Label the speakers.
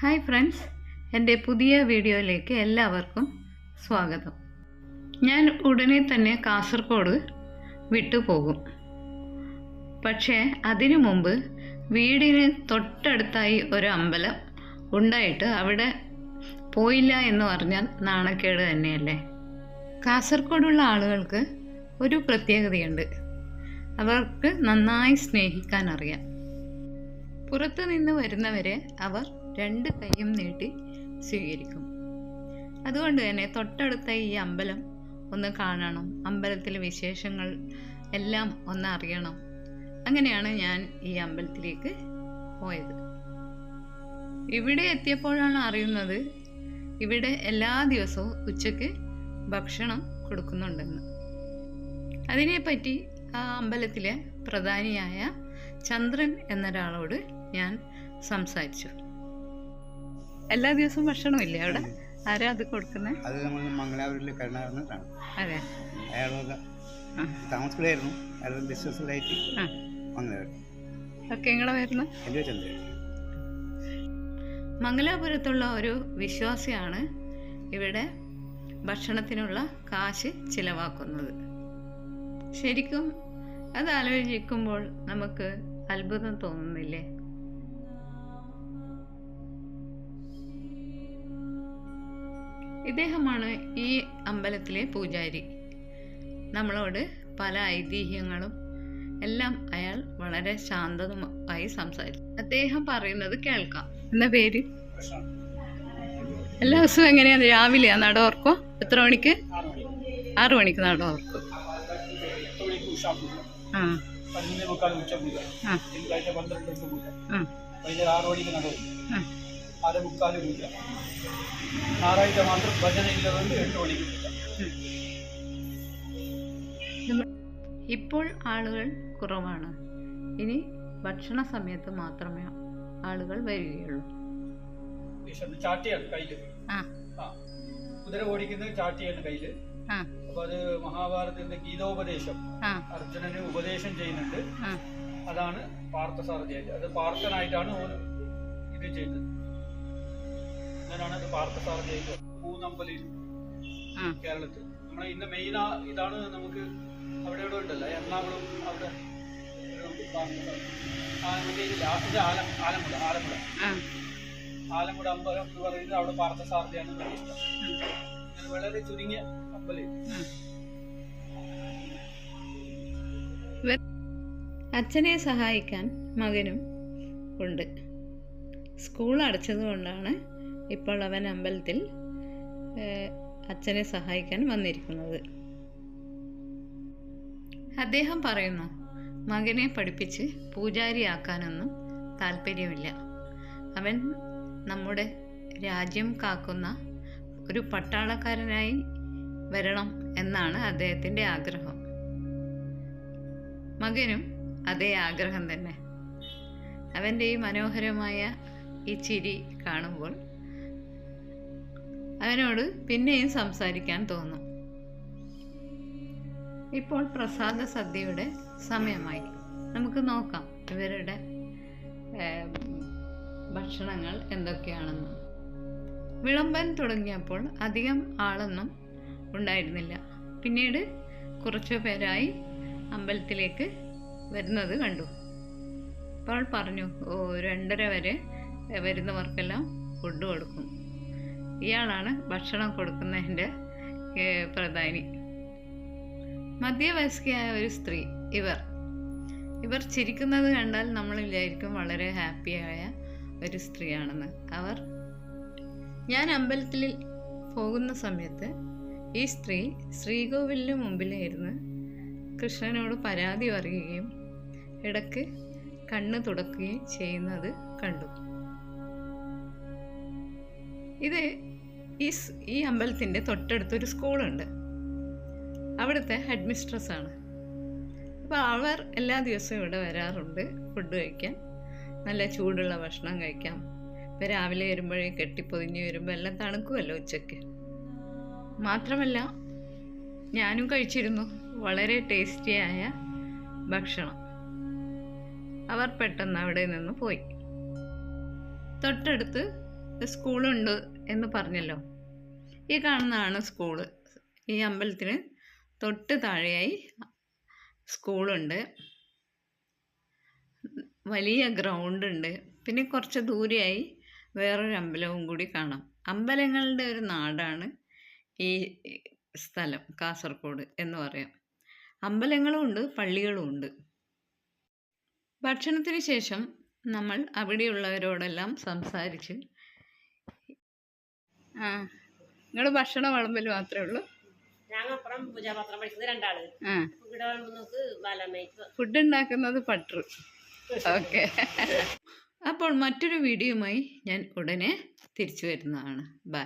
Speaker 1: Hi friends, എൻ്റെ പുതിയ വീഡിയോയിലേക്ക് എല്ലാവർക്കും സ്വാഗതം. ഞാൻ ഉടനെ തന്നെ കാസർഗോഡ് വിട്ടുപോകും. പക്ഷേ അതിനു മുമ്പ് വീടിന് തൊട്ടടുത്തായി ഒരു അമ്പലം ഉണ്ടായിട്ട് അവിടെ പോയില്ല എന്ന് പറഞ്ഞാൽ നാണക്കേട് തന്നെയല്ലേ. കാസർഗോഡുള്ള ആളുകൾക്ക് ഒരു പ്രത്യേകതയുണ്ട്. അവർക്ക് നന്നായി സ്നേഹിക്കാൻ അറിയാം. പുറത്തു നിന്ന് വരുന്നവരെ അവർ രണ്ട് കൈയും നീട്ടി സ്വീകരിക്കും. അതുകൊണ്ട് തന്നെ തൊട്ടടുത്ത ഈ അമ്പലം ഒന്ന് കാണണം, അമ്പലത്തിലെ വിശേഷങ്ങൾ എല്ലാം ഒന്ന് അറിയണം. അങ്ങനെയാണ് ഞാൻ ഈ അമ്പലത്തിലേക്ക് പോയത്. ഇവിടെ എത്തിയപ്പോഴാണ് അറിയുന്നത് ഇവിടെ എല്ലാ ദിവസവും ഉച്ചയ്ക്ക് ഭക്ഷണം കൊടുക്കുന്നുണ്ടെന്ന്. അതിനെപ്പറ്റി ആ അമ്പലത്തിലെ പ്രധാനിയായ ചന്ദ്രൻ എന്നൊരാളോട് ഞാൻ സംസാരിച്ചു. എല്ലാ ദിവസവും ഭക്ഷണമില്ലേ അവിടെ? ആരാ അത് കൊടുക്കുന്നത്?
Speaker 2: അത് നമ്മൾ മംഗലാപുരത്തിൽ കരുണാകരനാണ്.
Speaker 1: അതെ,
Speaker 2: അയാളൊക്കെ താമസിക്കലായിരുന്നു. അയാൾ ബിസിനസ്സിലായിട്ട് മംഗലാപുരം.
Speaker 1: ഒക്കെ എങ്ങനെ വരുന്നു?
Speaker 2: എൻ്റെ ചന്ദ്രൻ.
Speaker 1: മംഗലാപുരത്തുള്ള ഒരു വിശ്വാസിയാണ് ഇവിടെ ഭക്ഷണത്തിനുള്ള കാശ് ചിലവാക്കുന്നത്. ശരിക്കും അത് ആലോചിക്കുമ്പോൾ നമുക്ക് അത്ഭുതം തോന്നുന്നില്ലേ? ഇദ്ദേഹമാണ് ഈ അമ്പലത്തിലെ പൂജാരി. നമ്മളോട് പല ഐതിഹ്യങ്ങളും എല്ലാം അയാൾ വളരെ ശാന്തമായി സംസാരിച്ചു. അദ്ദേഹം പറയുന്നത് കേൾക്കാം. എന്താ പേര്? എല്ലാ ദിവസവും എങ്ങനെയാണ്? രാവിലെയാ നട ഓർക്കോ? എത്ര മണിക്ക്? 6 മണിക്ക് നട ഓർക്കും. ഇപ്പോൾ ആളുകൾ കുറവാണ്. ഇനി ഭക്ഷണ സമയത്ത് മാത്രമേ ആളുകൾ വരികയുള്ളൂ.
Speaker 3: ചാട്ടിയാണ് കയ്യില്, കുതിര ഓടിക്കുന്നത് ചാട്ടിയാണ് കയ്യില്. അപ്പൊ അത് മഹാഭാരതത്തിന്റെ ഗീതോപദേശം അർജുനന് ഉപദേശം ചെയ്യുന്നുണ്ട്. അതാണ് പാർത്ഥസാരഥി. അത് പാർത്ഥനായിട്ടാണ് ഇത് ചെയ്തത്. അങ്ങനെയാണ് അത് പാർത്ഥസാരഥിയായിട്ട്. പൂന്നമ്പലി കേരളത്തിൽ നമ്മളെ ഇന്ന് മെയിൻ ഇതാണ്. നമുക്ക് അവിടെ ഇവിടെ ഉണ്ടല്ലോ, എറണാകുളം അവിടെ ആലമുട അമ്പലം എന്ന് പറയുന്നത് അവിടെ പാർത്ഥസാരഥിയാണ് പ്രതിഷ്ഠ. വളരെ ചുരുങ്ങിയ അമ്പലം.
Speaker 1: അച്ഛനെ സഹായിക്കാൻ മകനും ഉണ്ട്. സ്കൂൾ അടച്ചതുകൊണ്ടാണ് ഇപ്പോൾ അവൻ അമ്പലത്തിൽ അച്ഛനെ സഹായിക്കാൻ വന്നിരിക്കുന്നത്. അദ്ദേഹം പറയുന്നു, മകനെ പഠിപ്പിച്ച് പൂജാരിയാക്കാനൊന്നും താല്പര്യമില്ല. അവൻ നമ്മുടെ രാജ്യം കാക്കുന്ന ഒരു പട്ടാളക്കാരനായി വരണം എന്നാണ് അദ്ദേഹത്തിൻ്റെ ആഗ്രഹം. മകനും അതേ ആഗ്രഹം തന്നെ. അവൻ്റെ ഈ മനോഹരമായ ഈ ചിരി കാണുമ്പോൾ അവനോട് പിന്നെയും സംസാരിക്കാൻ തോന്നും. ഇപ്പോൾ പ്രസാദ സദ്യയുടെ സമയമായി. നമുക്ക് നോക്കാം ഇവരുടെ ഭക്ഷണങ്ങൾ എന്തൊക്കെയാണെന്ന്. വിളമ്പാൻ തുടങ്ങിയപ്പോൾ അധികം ആളൊന്നും ഉണ്ടായിരുന്നില്ല. പിന്നീട് കുറച്ചു പേരായി അമ്പലത്തിലേക്ക് വരുന്നത് കണ്ടു. അപ്പോൾ പറഞ്ഞു, 2:30 വരെ വരുന്നവർക്കെല്ലാം ഫുഡ് കൊടുക്കും. ഇയാളാണ് ഭക്ഷണം കൊടുക്കുന്നതിൻ്റെ പ്രധാനി. മധ്യവയസ്കയായ ഒരു സ്ത്രീ. ഇവർ ചിരിക്കുന്നത് കണ്ടാൽ നമ്മൾ വിചാരിക്കും വളരെ ഹാപ്പിയായ ഒരു സ്ത്രീയാണെന്ന്. ഞാൻ അമ്പലത്തിൽ പോകുന്ന സമയത്ത് ഈ സ്ത്രീ ശ്രീകോവിലിന് മുമ്പിലിരുന്ന് കൃഷ്ണനോട് പരാതി പറയുകയും ഇടയ്ക്ക് കണ്ണ് തുടക്കുകയും ചെയ്യുന്നത് കണ്ടു. ഇത് ഈ അമ്പലത്തിൻ്റെ തൊട്ടടുത്തൊരു സ്കൂളുണ്ട്. അവിടുത്തെ ഹെഡ് മിസ്ട്രസ്സാണ്. അപ്പോൾ അവർ എല്ലാ ദിവസവും ഇവിടെ വരാറുണ്ട് ഫുഡ് കഴിക്കാൻ. നല്ല ചൂടുള്ള ഭക്ഷണം കഴിക്കാം. ഇപ്പോൾ രാവിലെ വരുമ്പോഴേ കെട്ടിപ്പൊതിഞ്ഞ് വരുമ്പോൾ എല്ലാം തണുക്കുമല്ലോ ഉച്ചയ്ക്ക്. മാത്രമല്ല ഞാനും കഴിച്ചിരുന്നു വളരെ ടേസ്റ്റിയായ ഭക്ഷണം. അവർ പെട്ടെന്ന് അവിടെ നിന്ന് പോയി. തൊട്ടടുത്ത് സ്കൂളുണ്ട് എന്ന് പറഞ്ഞല്ലോ. ഈ കാണുന്നതാണ് സ്കൂള്. ഈ അമ്പലത്തിന് തൊട്ട് താഴെയായി സ്കൂളുണ്ട്, വലിയ ഗ്രൗണ്ട് ഉണ്ട്. പിന്നെ കുറച്ച് ദൂരെയായി വേറൊരു അമ്പലവും കൂടി കാണാം. അമ്പലങ്ങളുടെ ഒരു നാടാണ് ഈ സ്ഥലം, കാസർഗോഡ് എന്ന് പറയാം. അമ്പലങ്ങളും ഉണ്ട്, പള്ളികളും ഉണ്ട്. ഭക്ഷണത്തിന് ശേഷം നമ്മൾ അവിടെയുള്ളവരോടെല്ലാം സംസാരിച്ച് നിങ്ങൾ ഭക്ഷണം വിളമ്പൽ മാത്രമേ ഉള്ളൂ? ഫുഡ് ഉണ്ടാക്കുന്നത് പട്ടർ. ഓക്കെ. അപ്പോൾ മറ്റൊരു വീഡിയോയുമായി ഞാൻ ഉടനെ തിരിച്ചു വരുന്നതാണ്. ബൈ.